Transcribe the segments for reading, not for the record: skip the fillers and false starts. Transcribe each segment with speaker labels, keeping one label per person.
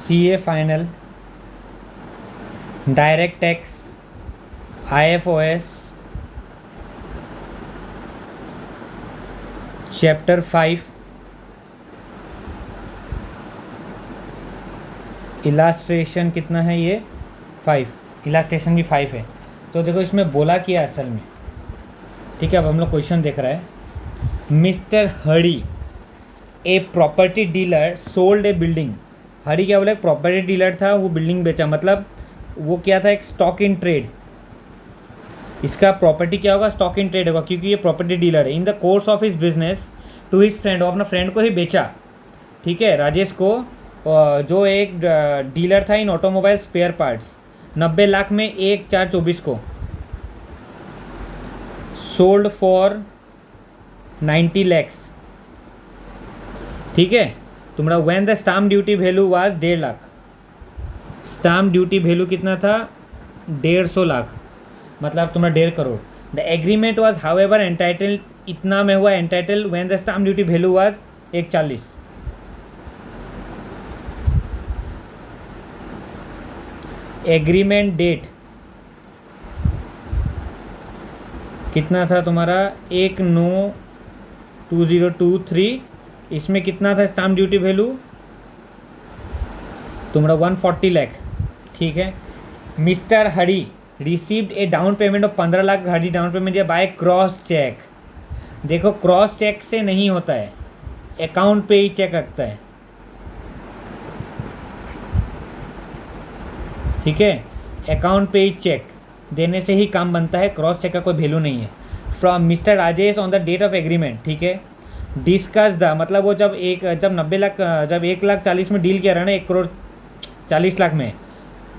Speaker 1: CA final, direct tax, IFOS, chapter 5, illustration कितना है ये 5, इलास्ट्रेशन भी 5 है। तो देखो इसमें बोला क्या असल में, ठीक है। अब हम लोग क्वेश्चन देख रहे हैं। Mister Hari a property dealer sold a building. Hari क्या बोला, एक प्रॉपर्टी डीलर था, वो बिल्डिंग बेचा, मतलब वो क्या था, एक स्टॉक इन ट्रेड। इसका प्रॉपर्टी क्या होगा, स्टॉक इन ट्रेड होगा, क्योंकि ये प्रॉपर्टी डीलर है। In the course of his business to his friend, वो अपना फ्रेंड को ही बेचा, ठीक है, राजेश को, जो एक डीलर था in automobile spare parts, 90 lakh में 1,424 को, सोल्ड फॉर 90 लैक्स, ठीक है। तुम्हारा when the stamp duty value was 1.5 lakh, stamp duty value कितना था, 150 लाख, मतलब तुम्हारा 1.5 crore. The agreement was however entitle, इतना में हुआ entitle when the stamp duty value was 140। Agreement date कितना था तुम्हारा, 1/9/2023। इसमें कितना था स्टाम्प ड्यूटी वैल्यू तुम्हारा 140 लाख, ठीक है। Mister Hari received A down payment of 15 lakh, Hari down payment दिया बाय क्रॉस चेक। देखो क्रॉस चेक से नहीं होता है, अकाउंट पे ही चेक रखता है, ठीक है। अकाउंट पे ही चेक देने से ही काम बनता है, क्रॉस चेक का कोई वैल्यू नहीं है। From mister Rajesh on the date of agreement, ठीक है। डिस्कस द, मतलब वो जब 90 लाख, जब 1,40,00,000 में डील किया रहा ना, 1,40,00,000 में,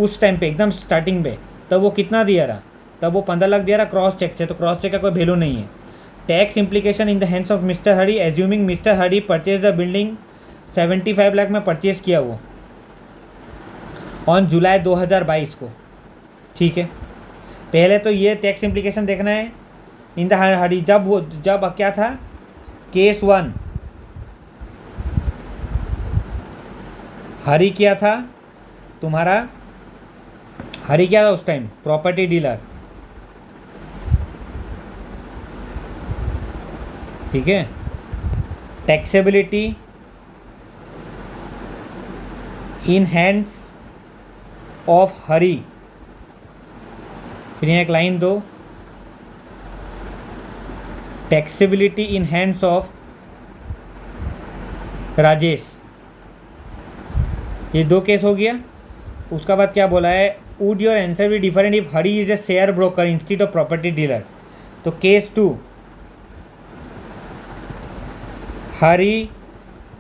Speaker 1: उस टाइम पे एकदम स्टार्टिंग पे, तब वो कितना दिया रहा, तब वो 15 लाख दिया रहा क्रॉस चेक से, तो क्रॉस चेक का कोई वैल्यू नहीं है। Tax implication in the hands of mister Hari, assuming mister Hari purchase the building, 75 lakh में परचेज किया वो ऑन जुलाई 2022 को, ठीक है। पहले तो ये टैक्स इम्प्लीकेशन देखना है इन द हरी, जब क्या था, केस 1, हरी क्या था तुम्हारा, हरी क्या था उस टाइम, प्रॉपर्टी डीलर, ठीक है। टैक्सेबिलिटी इन हैंड्स ऑफ हरी, फिर यहाँ एक लाइन दो, taxability in hands of Rajesh, ये 2 केस हो गया। उसका बाद क्या बोला है, would your answer be different if Hari is a share broker instead of property dealer. तो case 2, Hari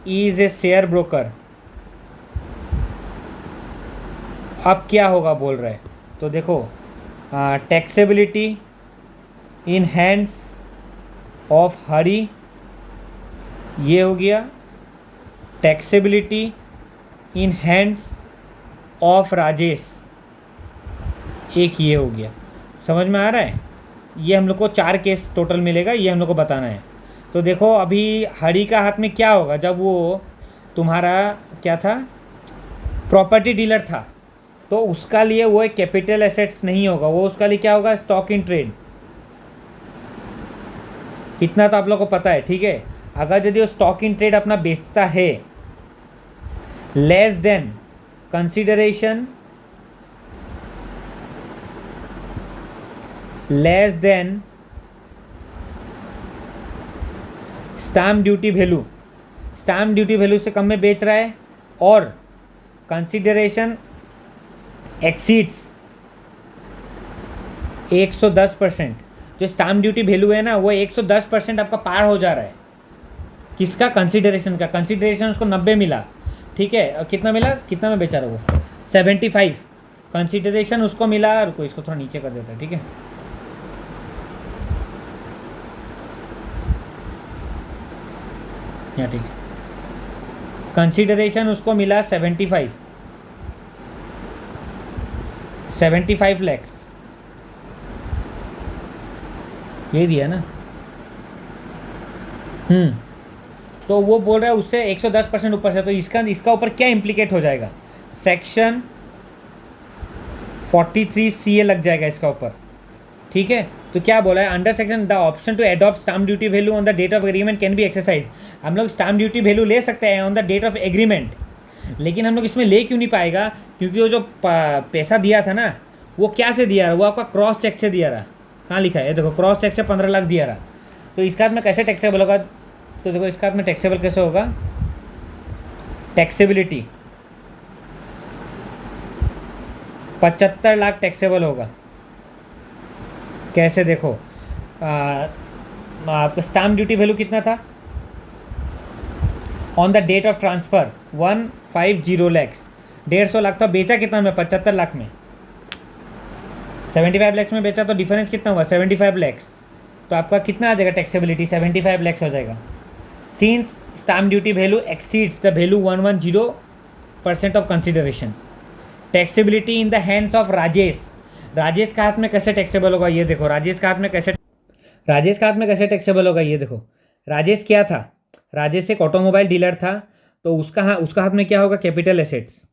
Speaker 1: is a share broker, अब क्या होगा बोल रहे हैं, तो देखो taxability in hands of Hari ये हो गया, taxability in hands of Rajesh एक ये हो गया। समझ में आ रहा है, ये हम लोग को 4 केस टोटल मिलेगा, ये हम लोग को बताना है। तो देखो अभी हरी का हाथ में क्या होगा, जब वो तुम्हारा क्या था, प्रॉपर्टी डीलर था, तो उसका लिए वो एक कैपिटल एसेट्स नहीं होगा, वो उसका लिए क्या होगा, स्टॉक इन ट्रेड। इतना तो आप लोग को पता है, ठीक है। अगर यदि वो स्टॉक इन ट्रेड अपना बेचता है, less than consideration, less than stamp duty value, stamp duty value से कम में बेच रहा है, और कंसिडरेशन एक्सीड्स 110%, जो स्टाम्प ड्यूटी वैल्यू है ना, वो 110% आपका पार हो जा रहा है। किसका, कंसिडरेशन का। कंसिडरेशन उसको 90 मिला, ठीक है, और कितना मिला, कितना में बेचा रहा वो, 75। कंसिडरेशन उसको मिला, रुको इसको थोड़ा नीचे कर देता है, ठीक है। यहाँ ठीक है, कंसिडरेशन उसको मिला 75 लैक्स, ये दिया ना। तो वो बोल रहा है उससे 110% ऊपर से, तो इसका ऊपर क्या इम्प्लीकेट हो जाएगा, सेक्शन 43 CA लग जाएगा इसका ऊपर, ठीक है। तो क्या बोला है, under section the option to adopt stamp duty value on the date of agreement can be exercise. हम लोग स्टाम्प ड्यूटी वैल्यू ले सकते हैं on the date of agreement, लेकिन हम लोग इसमें ले क्यों नहीं पाएगा, क्योंकि वो जो पैसा दिया था ना, वो क्या से दिया रहा, वो आपका क्रॉस चेक से दिया रहा। कहाँ लिखा है, देखो क्रॉस चेक से 15 लाख दिया रहा। तो इसका में कैसे टैक्सेबल होगा, तो देखो इसका में टैक्सेबल कैसे होगा, टैक्सेबिलिटी 75 लाख टैक्सेबल होगा। कैसे देखो, आपका स्टाम्प ड्यूटी वैल्यू कितना था on the date of transfer 150 lakhs, 150 lakh था, बेचा कितना में, 75 लाख में, 75 लैक्स में बेचा, तो डिफरेंस कितना हुआ 75 लैक्स। तो आपका कितना आ जाएगा टैक्सेबिलिटी, 75 लैक्स हो जाएगा। Since stamp duty value exceeds the value 110% of consideration, taxability in the hands of Rajesh. Rajesh का हाथ में कैसे टैक्सेबल होगा, ये देखो राजेश का हाथ में कैसे, राजेश का हाथ में कैसे टैक्सेबल होगा, ये देखो। राजेश क्या था, राजेश एक ऑटोमोबाइल डीलर था, तो उसका हाथ में क्या होगा, कैपिटल एसेट्स,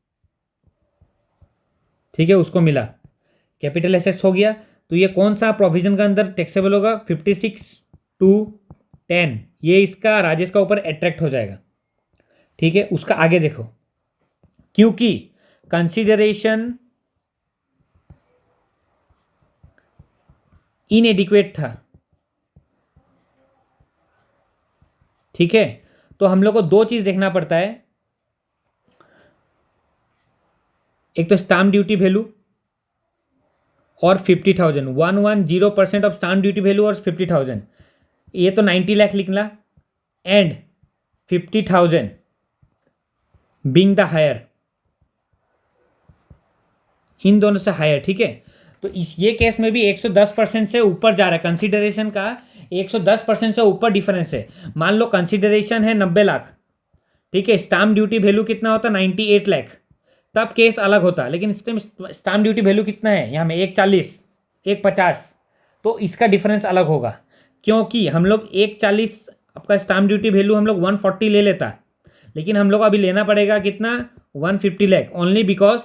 Speaker 1: ठीक है, उसको मिला कैपिटल एसेट्स हो गया। तो ये कौन सा प्रोविजन का अंदर टैक्सेबल होगा, 56(2)(10), ये इसका राजेश का ऊपर अट्रैक्ट हो जाएगा, ठीक है। उसका आगे देखो, क्योंकि कंसिडरेशन इनएडिक्वेट था, ठीक है। तो हम लोग को दो चीज देखना पड़ता है, एक तो स्टाम्प ड्यूटी वैल्यू और 50,000, 110% ऑफ स्टाम्प ड्यूटी वैल्यू और 50,000, ये तो 90 लाख लिखना, एंड 50,000 बीइंग द हायर, इन दोनों से हायर, ठीक है। तो ये केस में भी 110% से ऊपर जा रहा है, कंसिडरेशन का 110% से ऊपर डिफरेंस है। मान लो कंसिडरेशन है 90 लाख, ठीक है, स्टाम्प ड्यूटी वैल्यू कितना होता 98 लाख, तब केस अलग होता। लेकिन स्टाम्प ड्यूटी वैल्यू कितना है यहाँ में 140, 150, तो इसका डिफरेंस अलग होगा, क्योंकि हम लोग 140 आपका स्टाम्प ड्यूटी वैल्यू हम लोग 140 ले लेता, लेकिन हम लोग अभी लेना पड़ेगा कितना 150 लाख, ओनली बिकॉज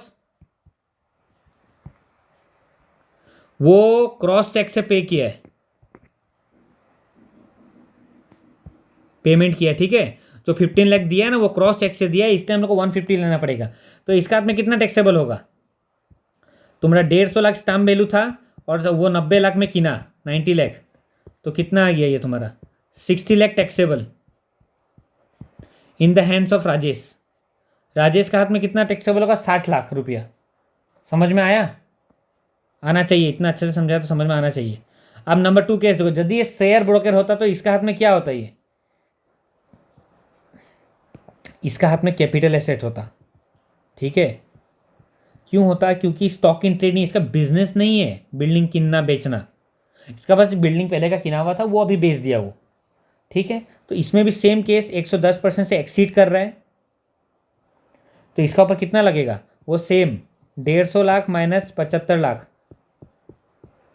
Speaker 1: वो क्रॉस चेक से पे किया है, पेमेंट किया, ठीक है। जो 15 लाख दिया है ना, वो क्रॉस चेक से दिया है, इसलिए हम लोग को 150 लेना पड़ेगा। तो इसका हाथ में कितना टैक्सेबल होगा, तुम्हारा 150 लाख स्टाम्प वैल्यू था और वो 90 लाख में किना 90 लाख, तो कितना आ गया ये तुम्हारा 60 lakh taxable in the hands of Rajesh. Rajesh का हाथ में कितना टैक्सेबल होगा 60 लाख रुपया। समझ में आया, आना चाहिए, इतना अच्छे से समझाया तो समझ में आना चाहिए। अब नंबर 2 केस देखो, यदि ये शेयर ब्रोकर होता तो इसका हाथ में क्या होता, ये इसका हाथ में कैपिटल एसेट होता, ठीक है। क्यों होता, क्योंकि स्टॉक इन ट्रेड नहीं, इसका बिजनेस नहीं है बिल्डिंग किनना बेचना, इसका बस बिल्डिंग पहले का किना हुआ था, वो अभी बेच दिया वो, ठीक है। तो इसमें भी सेम केस 110% से एक्सीड कर रहा है, तो इसका ऊपर कितना लगेगा, वो सेम 150 लाख माइनस 75 लाख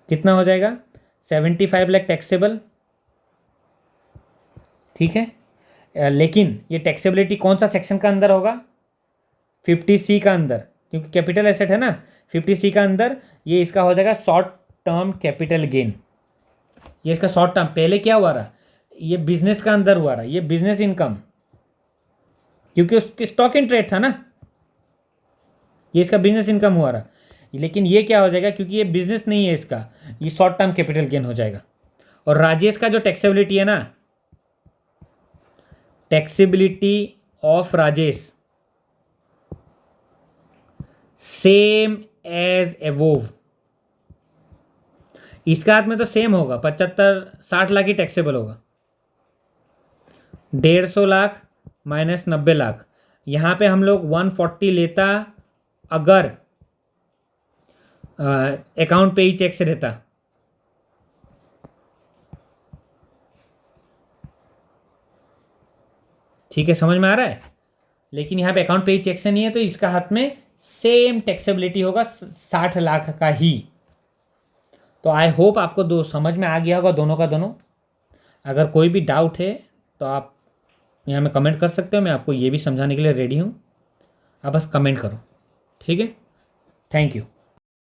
Speaker 1: कितना हो जाएगा 75 लाख टैक्सेबल, ठीक है। लेकिन ये टैक्सेबिलिटी कौन सा सेक्शन का अंदर होगा, 50C का अंदर, क्योंकि कैपिटल एसेट है ना, 50C का अंदर ये इसका हो जाएगा शॉर्ट टर्म कैपिटल गेन। ये इसका शॉर्ट टर्म, पहले क्या हुआ रहा, ये बिजनेस का अंदर हुआ रहा, ये बिजनेस इनकम, क्योंकि उसके स्टॉक इन ट्रेड था ना, ये इसका बिजनेस इनकम हुआ रहा। लेकिन ये क्या हो जाएगा, क्योंकि ये बिजनेस नहीं है इसका, ये शॉर्ट टर्म कैपिटल गेन हो जाएगा। और राजेश का जो टैक्सेबिलिटी है ना, taxability of Rajesh same as above, इसका हाथ में तो सेम होगा, 75-60 लाख ही टैक्सेबल होगा, 150 लाख माइनस 90 लाख, यहाँ पे हम लोग 140 लेता अगर अकाउंट पे ही चेक से रहता, ठीक है, समझ में आ रहा है। लेकिन यहाँ पे अकाउंट पे ही चेक से नहीं है, तो इसका हाथ में सेम टैक्सेबिलिटी होगा 60 लाख का ही। तो आई होप आपको दो समझ में आ गया होगा दोनों का दोनों। अगर कोई भी डाउट है तो आप यहाँ में कमेंट कर सकते हो, मैं आपको ये भी समझाने के लिए रेडी हूँ, आप बस कमेंट करो। ठीक है, थैंक यू।